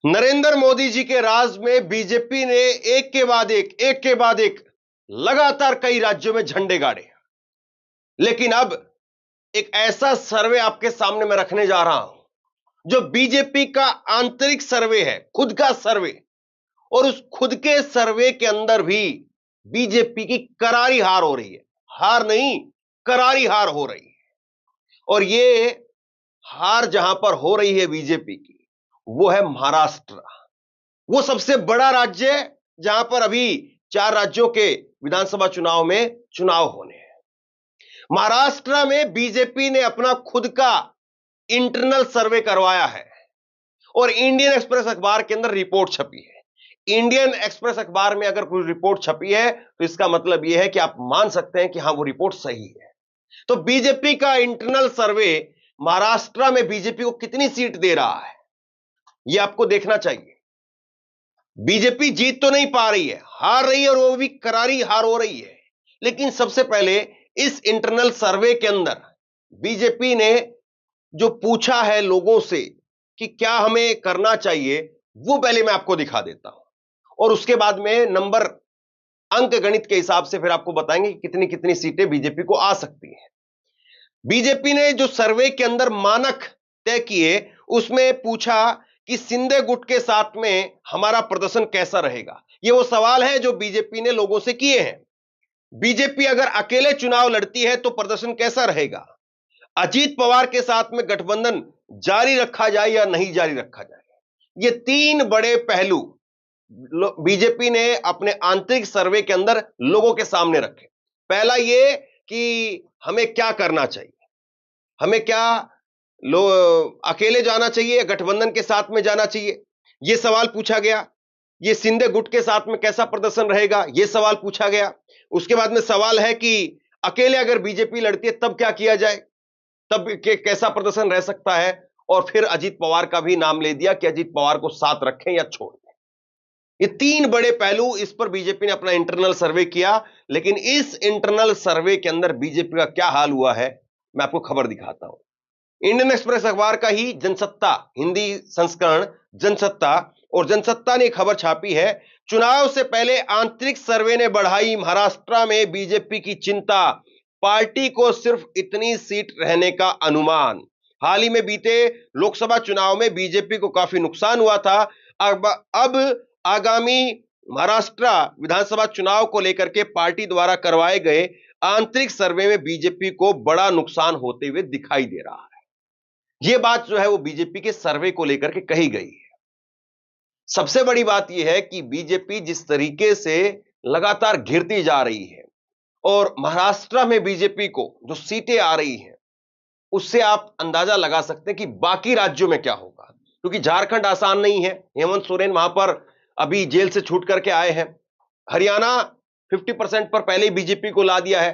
नरेंद्र मोदी जी के राज में बीजेपी ने एक के बाद एक लगातार कई राज्यों में झंडे गाड़े। लेकिन अब एक ऐसा सर्वे आपके सामने मैं रखने जा रहा हूं जो बीजेपी का आंतरिक सर्वे है, खुद का सर्वे। और उस खुद के सर्वे के अंदर भी बीजेपी की करारी हार हो रही है। हार नहीं, करारी हार हो रही है। और ये हार जहां पर हो रही है बीजेपी की, वो है महाराष्ट्र। वो सबसे बड़ा राज्य है जहां पर अभी 4 राज्यों के विधानसभा चुनाव में चुनाव होने हैं। महाराष्ट्र में बीजेपी ने अपना खुद का इंटरनल सर्वे करवाया है और इंडियन एक्सप्रेस अखबार के अंदर रिपोर्ट छपी है। इंडियन एक्सप्रेस अखबार में अगर कोई रिपोर्ट छपी है तो इसका मतलब यह है कि आप मान सकते हैं कि हां, वो रिपोर्ट सही है। तो बीजेपी का इंटरनल सर्वे महाराष्ट्र में बीजेपी को कितनी सीट दे रहा है, यह आपको देखना चाहिए। बीजेपी जीत तो नहीं पा रही है, हार रही है, और वो भी करारी हार हो रही है। लेकिन सबसे पहले इस इंटरनल सर्वे के अंदर बीजेपी ने जो पूछा है लोगों से कि क्या हमें करना चाहिए, वो पहले मैं आपको दिखा देता हूं और उसके बाद में नंबर अंक गणित के हिसाब से फिर आपको बताएंगे कि कितनी कितनी सीटें बीजेपी को आ सकती हैं। बीजेपी ने जो सर्वे के अंदर मानक तय किए, उसमें पूछा कि शिंदे गुट के साथ में हमारा प्रदर्शन कैसा रहेगा। ये वो सवाल है जो बीजेपी ने लोगों से किए हैं। बीजेपी अगर अकेले चुनाव लड़ती है तो प्रदर्शन कैसा रहेगा। अजीत पवार के साथ में गठबंधन जारी रखा जाए या नहीं जारी रखा जाए। ये 3 बड़े पहलू बीजेपी ने अपने आंतरिक सर्वे के अंदर लोगों के सामने रखे। पहला ये कि हमें क्या करना चाहिए, हमें क्या अकेले जाना चाहिए या गठबंधन के साथ में जाना चाहिए, यह सवाल पूछा गया। यह शिंदे गुट के साथ में कैसा प्रदर्शन रहेगा, यह सवाल पूछा गया। उसके बाद में सवाल है कि अकेले अगर बीजेपी लड़ती है तब क्या किया जाए, तब कैसा प्रदर्शन रह सकता है। और फिर अजीत पवार का भी नाम ले दिया कि अजीत पवार को साथ रखें या छोड़ दें। ये 3 बड़े पहलू, इस पर बीजेपी ने अपना इंटरनल सर्वे किया। लेकिन इस इंटरनल सर्वे के अंदर बीजेपी का क्या हाल हुआ है, मैं आपको खबर दिखाता हूं। इंडियन एक्सप्रेस अखबार का ही जनसत्ता हिंदी संस्करण जनसत्ता, और जनसत्ता ने खबर छापी है, चुनाव से पहले आंतरिक सर्वे ने बढ़ाई महाराष्ट्र में बीजेपी की चिंता, पार्टी को सिर्फ इतनी सीट रहने का अनुमान। हाल ही में बीते लोकसभा चुनाव में बीजेपी को काफी नुकसान हुआ था। अब आगामी महाराष्ट्र विधानसभा चुनाव को लेकर के पार्टी द्वारा करवाए गए आंतरिक सर्वे में बीजेपी को बड़ा नुकसान होते हुए दिखाई दे रहा है। यह बात जो है वो बीजेपी के सर्वे को लेकर के कही गई है। सबसे बड़ी बात यह है कि बीजेपी जिस तरीके से लगातार घिरती जा रही है और महाराष्ट्र में बीजेपी को जो सीटें आ रही हैं, उससे आप अंदाजा लगा सकते हैं कि बाकी राज्यों में क्या होगा। क्योंकि झारखंड आसान नहीं है, हेमंत सोरेन वहां पर अभी जेल से छूट करके आए हैं। हरियाणा 50% पर पहले ही बीजेपी को ला दिया है,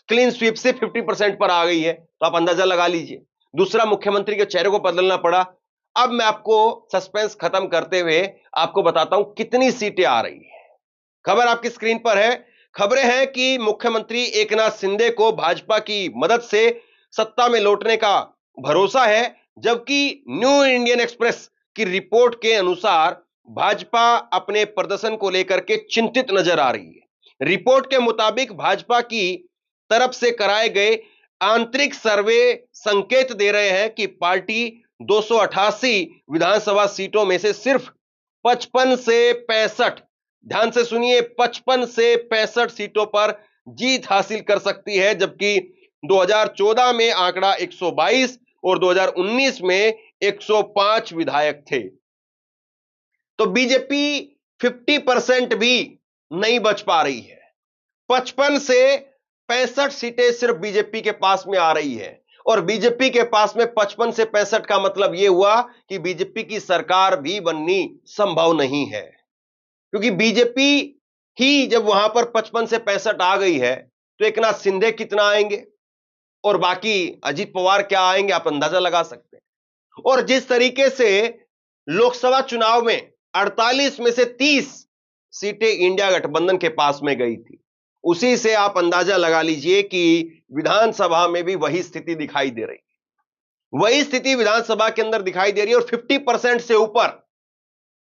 क्लीन स्वीप से 50% पर आ गई है, तो आप अंदाजा लगा लीजिए। दूसरा, मुख्यमंत्री के चेहरे को बदलना पड़ा। अब मैं आपको सस्पेंस खत्म करते हुए आपको बताता हूं कितनी सीटें आ रही हैं। खबर आपकी स्क्रीन पर है। खबरें हैं कि मुख्यमंत्री एकनाथ शिंदे को भाजपा की मदद से सत्ता में लौटने का भरोसा है, जबकि न्यू इंडियन एक्सप्रेस की रिपोर्ट के अनुसार भाजपा अपने प्रदर्शन को लेकर के चिंतित नजर आ रही है। रिपोर्ट के मुताबिक भाजपा की तरफ से कराए गए आंतरिक सर्वे संकेत दे रहे हैं कि पार्टी 288 विधानसभा सीटों में से सिर्फ 55 से 65, ध्यान से सुनिए, 55 से 65 सीटों पर जीत हासिल कर सकती है, जबकि 2014 में आंकड़ा 122 और 2019 में 105 विधायक थे। तो बीजेपी 50% भी नहीं बच पा रही है। 55 से 65 सीटें सिर्फ बीजेपी के पास में आ रही है, और बीजेपी के पास में 55 से 65 का मतलब यह हुआ कि बीजेपी की सरकार भी बननी संभव नहीं है। क्योंकि बीजेपी ही जब वहां पर 55 से 65 आ गई है, तो एकनाथ शिंदे कितना आएंगे और बाकी अजीत पवार क्या आएंगे, आप अंदाजा लगा सकते हैं। और जिस तरीके से लोकसभा चुनाव में 48 में से 30 सीटें इंडिया गठबंधन के पास में गई थी, उसी से आप अंदाजा लगा लीजिए कि विधानसभा में भी वही स्थिति दिखाई दे रही है। वही स्थिति विधानसभा के अंदर दिखाई दे रही है, और 50% से ऊपर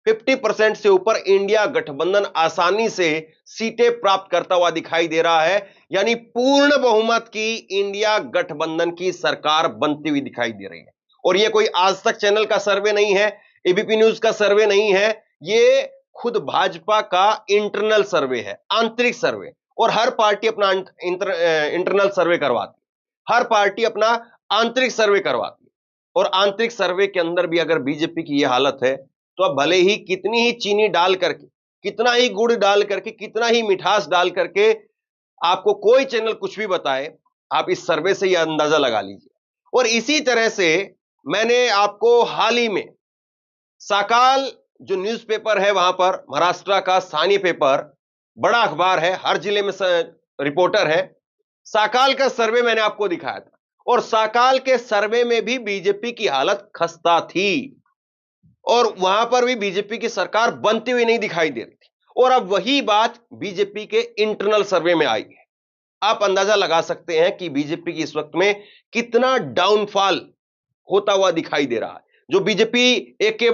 50% से ऊपर इंडिया गठबंधन आसानी से सीटें प्राप्त करता हुआ दिखाई दे रहा है। यानी पूर्ण बहुमत की इंडिया गठबंधन की सरकार बनती हुई दिखाई दे रही है। और यह कोई आज तक चैनल का सर्वे नहीं है, एबीपी न्यूज का सर्वे नहीं है, यह खुद भाजपा का इंटरनल सर्वे है, आंतरिक सर्वे। और हर पार्टी अपना इंटरनल सर्वे करवाती, हर पार्टी अपना आंतरिक सर्वे करवाती। और आंतरिक सर्वे के अंदर भी अगर बीजेपी की यह हालत है, तो अब भले ही कितनी ही चीनी डाल करके, कितना ही गुड़ डाल करके, कितना ही मिठास डाल करके आपको कोई चैनल कुछ भी बताए, आप इस सर्वे से यह अंदाजा लगा लीजिए। और इसी तरह से मैंने आपको हाल ही में साकाल जो न्यूज़पेपर है, वहां पर महाराष्ट्र का स्थानीय पेपर, बड़ा अखबार है, हर जिले में रिपोर्टर है, साकाल का सर्वे मैंने आपको दिखाया था। और साकाल के सर्वे में भी बीजेपी की हालत खस्ता थी और वहां पर भी बीजेपी की सरकार बनती हुई नहीं दिखाई दे रही थी। और अब वही बात बीजेपी के इंटरनल सर्वे में आई है। आप अंदाजा लगा सकते हैं कि बीजेपी की इस वक्त में कितना डाउनफॉल होता हुआ दिखाई दे रहा है। जो बीजेपी एक के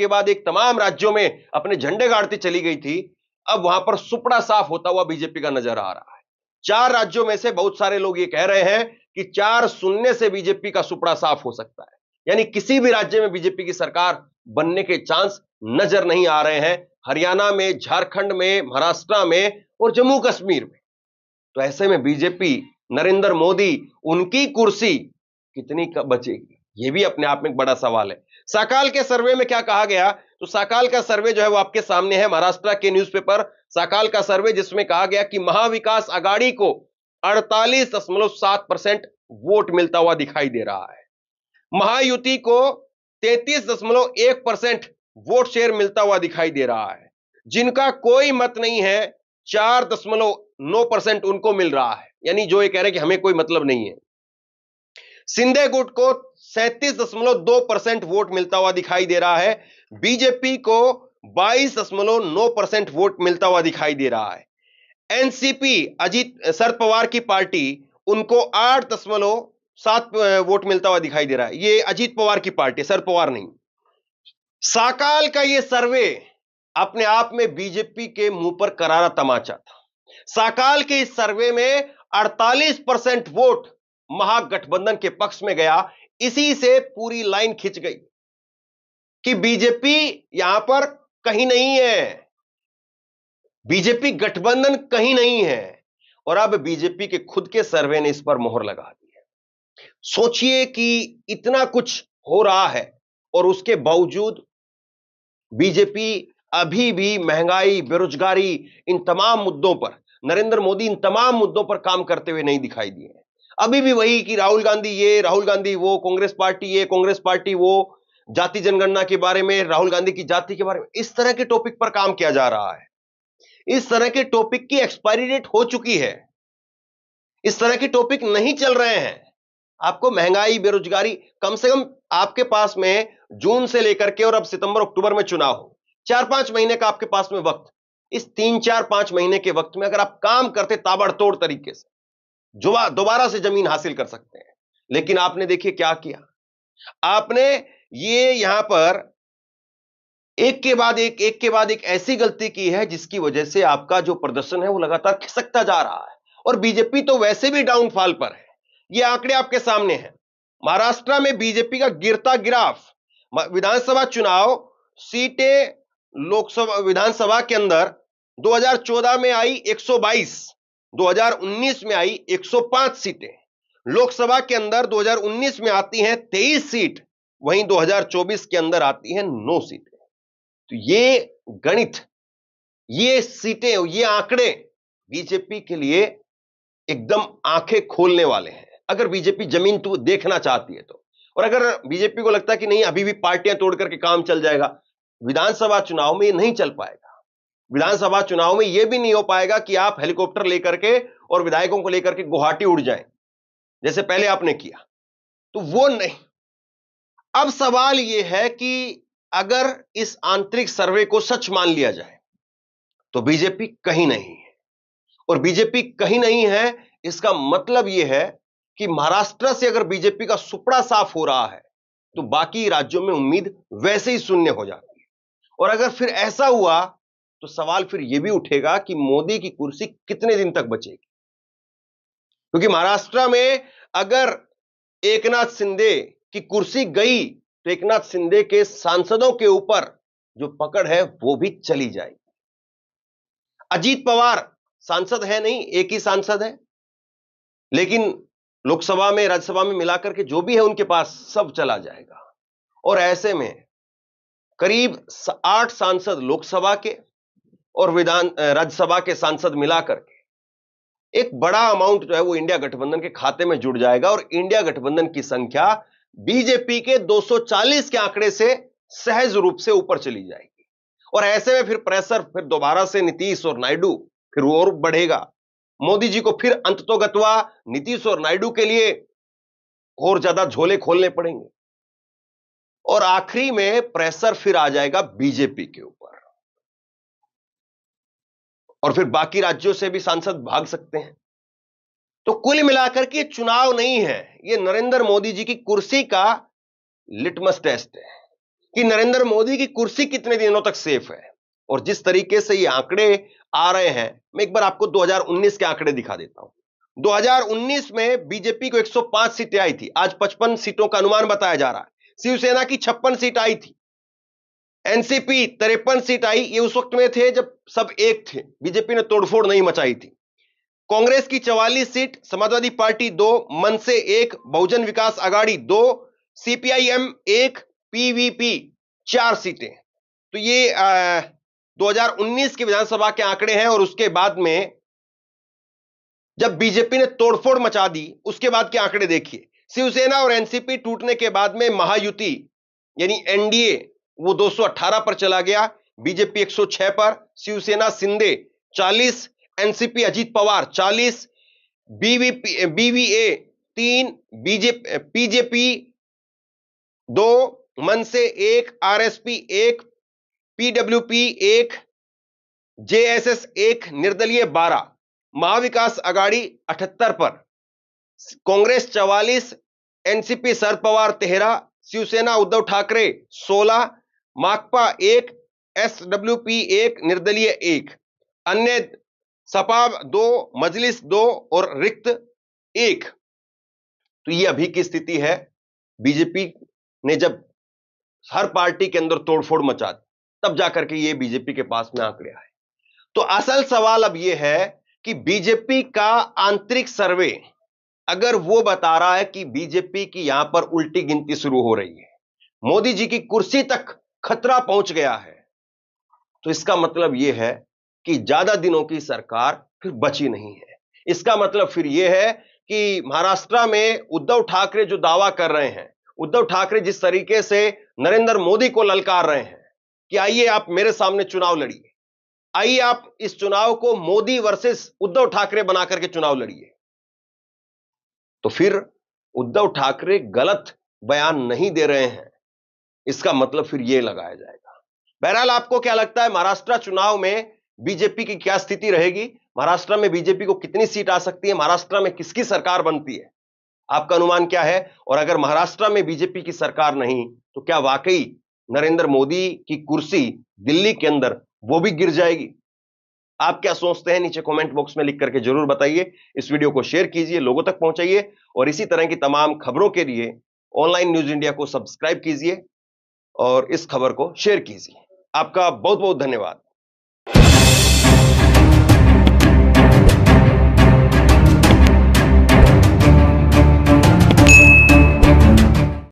बाद एक तमाम राज्यों में अपने झंडे गाड़ती चली गई थी, अब वहां पर सुपड़ा साफ होता हुआ बीजेपी का नजर आ रहा है। 4 राज्यों में से बहुत सारे लोग ये कह रहे हैं कि 4-0 से बीजेपी का सुपड़ा साफ हो सकता है। यानी किसी भी राज्य में बीजेपी की सरकार बनने के चांस नजर नहीं आ रहे हैं, हरियाणा में, झारखंड में, महाराष्ट्र में और जम्मू कश्मीर में। तो ऐसे में बीजेपी, नरेंद्र मोदी, उनकी कुर्सी कितनी बचेगी, यह भी अपने आप में एक बड़ा सवाल है। साकाल के सर्वे में क्या कहा गया, तो साकाल का सर्वे जो है वो आपके सामने है, महाराष्ट्र के न्यूज़पेपर साकाल का सर्वे, जिसमें कहा गया कि महाविकास आघाड़ी को 48.7% वोट मिलता हुआ दिखाई दे रहा है, महायुति को 33.1% वोट शेयर मिलता हुआ दिखाई दे रहा है, जिनका कोई मत नहीं है 4.9% उनको मिल रहा है। यानी जो ये कह रहे हैं कि हमें कोई मतलब नहीं है। शिंदे गुट को 37.2% वोट मिलता हुआ दिखाई दे रहा है, बीजेपी को 22.9% वोट मिलता हुआ दिखाई दे रहा है। एनसीपी, शरद पवार की पार्टी, उनको 8.7 वोट मिलता हुआ दिखाई दे रहा है। ये अजीत पवार की पार्टी, शरद पवार नहीं। साकाल का ये सर्वे अपने आप में बीजेपी के मुंह पर करारा तमाचा था। साकाल के इस सर्वे में 48% वोट महागठबंधन के पक्ष में गया। इसी से पूरी लाइन खिंच गई कि बीजेपी यहां पर कहीं नहीं है, बीजेपी गठबंधन कहीं नहीं है। और अब बीजेपी के खुद के सर्वे ने इस पर मोहर लगा दी है। सोचिए कि इतना कुछ हो रहा है और उसके बावजूद बीजेपी अभी भी महंगाई, बेरोजगारी, इन तमाम मुद्दों पर, नरेंद्र मोदी इन तमाम मुद्दों पर काम करते हुए नहीं दिखाई दिए हैं। अभी भी वही कि राहुल गांधी ये, राहुल गांधी वो, कांग्रेस पार्टी ये, कांग्रेस पार्टी वो, जाति जनगणना के बारे में, राहुल गांधी की जाति के बारे में, इस तरह के टॉपिक पर काम किया जा रहा है। इस तरह के टॉपिक की एक्सपायरी डेट हो चुकी है, इस तरह के टॉपिक नहीं चल रहे हैं। आपको महंगाई, बेरोजगारी, कम से कम आपके पास में जून से लेकर के और अब सितंबर अक्टूबर में चुनाव हो, 4-5 महीने का आपके पास में वक्त। इस 3-4-5 महीने के वक्त में अगर आप काम करते ताबड़तोड़ तरीके से, दोबारा से जमीन हासिल कर सकते हैं। लेकिन आपने देखिए क्या किया, आपने ये यहां पर एक के बाद एक ऐसी गलती की है जिसकी वजह से आपका जो प्रदर्शन है वो लगातार खिसकता जा रहा है। और बीजेपी तो वैसे भी डाउनफॉल पर है, ये आंकड़े आपके सामने हैं। महाराष्ट्र में बीजेपी का गिरता ग्राफ, विधानसभा चुनाव सीटें, लोकसभा विधानसभा के अंदर 2014 में आई 122, 2019 में आई 105 सीटें, लोकसभा के अंदर 2019 में आती हैं 23 सीट, वहीं 2024 के अंदर आती हैं 9 सीटें। तो ये गणित, ये सीटें, ये आंकड़े बीजेपी के लिए एकदम आंखें खोलने वाले हैं, अगर बीजेपी जमीन तो देखना चाहती है तो। और अगर बीजेपी को लगता है कि नहीं अभी भी पार्टियां तोड़ करके काम चल जाएगा, विधानसभा चुनाव में ये नहीं चल पाएगा। विधानसभा चुनाव में यह भी नहीं हो पाएगा कि आप हेलीकॉप्टर लेकर के और विधायकों को लेकर के गुवाहाटी उड़ जाएं जैसे पहले आपने किया, तो वो नहीं। अब सवाल यह है कि अगर इस आंतरिक सर्वे को सच मान लिया जाए तो बीजेपी कहीं नहीं है। और बीजेपी कहीं नहीं है, इसका मतलब यह है कि महाराष्ट्र से अगर बीजेपी का सुपड़ा साफ हो रहा है तो बाकी राज्यों में उम्मीद वैसे ही शून्य हो जाती है। और अगर फिर ऐसा हुआ तो सवाल फिर यह भी उठेगा कि मोदी की कुर्सी कितने दिन तक बचेगी, क्योंकि महाराष्ट्र में अगर एकनाथ शिंदे की कुर्सी गई तो एकनाथ शिंदे के सांसदों के ऊपर जो पकड़ है वो भी चली जाएगी। अजीत पवार सांसद है नहीं, एक ही सांसद है, लेकिन लोकसभा में राज्यसभा में मिलाकर के जो भी है उनके पास सब चला जाएगा। और ऐसे में करीब 8 सांसद लोकसभा के और राज्यसभा के सांसद मिलाकर के एक बड़ा अमाउंट जो है वो इंडिया गठबंधन के खाते में जुड़ जाएगा और इंडिया गठबंधन की संख्या बीजेपी के 240 के आंकड़े से सहज रूप से ऊपर चली जाएगी। और ऐसे में फिर प्रेशर फिर दोबारा से नीतीश और नायडू फिर और बढ़ेगा। मोदी जी को फिर अंततोगत्वा नीतीश और नायडू के लिए और ज्यादा झोले खोलने पड़ेंगे और आखिरी में प्रेशर फिर आ जाएगा बीजेपी के ऊपर और फिर बाकी राज्यों से भी सांसद भाग सकते हैं। तो कुल मिलाकर के चुनाव नहीं है, यह नरेंद्र मोदी जी की कुर्सी का लिटमस टेस्ट है कि नरेंद्र मोदी की कुर्सी कितने दिनों तक सेफ है। और जिस तरीके से ये आंकड़े आ रहे हैं, मैं एक बार आपको 2019 के आंकड़े दिखा देता हूं। 2019 में बीजेपी को 105 सीटें आई थी, आज 55 सीटों का अनुमान बताया जा रहा है। शिवसेना की 56 सीट आई थी, एनसीपी 53 सीट आई। ये उस वक्त में थे जब सब एक थे, बीजेपी ने तोड़फोड़ नहीं मचाई थी। कांग्रेस की 44 सीट, समाजवादी पार्टी 2, मन से 1, बहुजन विकास आघाड़ी 2, सीपीआईएम 1, पीवीपी 4 सीटें। तो ये 2019 की विधानसभा के आंकड़े हैं। और उसके बाद में जब बीजेपी ने तोड़फोड़ मचा दी, उसके बाद के आंकड़े देखिए। शिवसेना और एनसीपी टूटने के बाद में महायुति यानी एनडीए वो 218 पर चला गया, बीजेपी 106 पर, शिवसेना शिंदे 40, एनसीपी अजीत पवार 40, बीवीए 3, पीजेपी 2, मन से 1, आरएसपी 1, पीडब्ल्यूपी 1, जेएसएस 1, निर्दलीय 12, महाविकास आघाड़ी 78 पर, कांग्रेस 44, एनसीपी शरद पवार 13, शिवसेना उद्धव ठाकरे 16, माकपा 1, एसडब्ल्यूपी 1, निर्दलीय 1, अन्य सपा 2, मजलिस 2 और रिक्त 1। तो ये अभी की स्थिति है। बीजेपी ने जब हर पार्टी के अंदर तोड़फोड़ मचा दी, तब जाकर के ये बीजेपी के पास में आंकड़े आए। तो असल सवाल अब ये है कि बीजेपी का आंतरिक सर्वे अगर वो बता रहा है कि बीजेपी की यहां पर उल्टी गिनती शुरू हो रही है, मोदी जी की कुर्सी तक खतरा पहुंच गया है, तो इसका मतलब यह है कि ज्यादा दिनों की सरकार फिर बची नहीं है। इसका मतलब फिर यह है कि महाराष्ट्र में उद्धव ठाकरे जो दावा कर रहे हैं, उद्धव ठाकरे जिस तरीके से नरेंद्र मोदी को ललकार रहे हैं कि आइए आप मेरे सामने चुनाव लड़िए, आइए आप इस चुनाव को मोदी वर्सेस उद्धव ठाकरे बनाकर के चुनाव लड़िए, तो फिर उद्धव ठाकरे गलत बयान नहीं दे रहे हैं, इसका मतलब फिर यह लगाया जाएगा। बहरहाल आपको क्या लगता है, महाराष्ट्र चुनाव में बीजेपी की क्या स्थिति रहेगी? महाराष्ट्र में बीजेपी को कितनी सीट आ सकती है? महाराष्ट्र में किसकी सरकार बनती है? आपका अनुमान क्या है? और अगर महाराष्ट्र में बीजेपी की सरकार नहीं तो क्या वाकई नरेंद्र मोदी की कुर्सी दिल्ली के अंदर वो भी गिर जाएगी? आप क्या सोचते हैं? नीचे कमेंट बॉक्स में लिख करके जरूर बताइए। इस वीडियो को शेयर कीजिए, लोगों तक पहुंचाइए और इसी तरह की तमाम खबरों के लिए ऑनलाइन न्यूज इंडिया को सब्सक्राइब कीजिए और इस खबर को शेयर कीजिए। आपका बहुत बहुत धन्यवाद।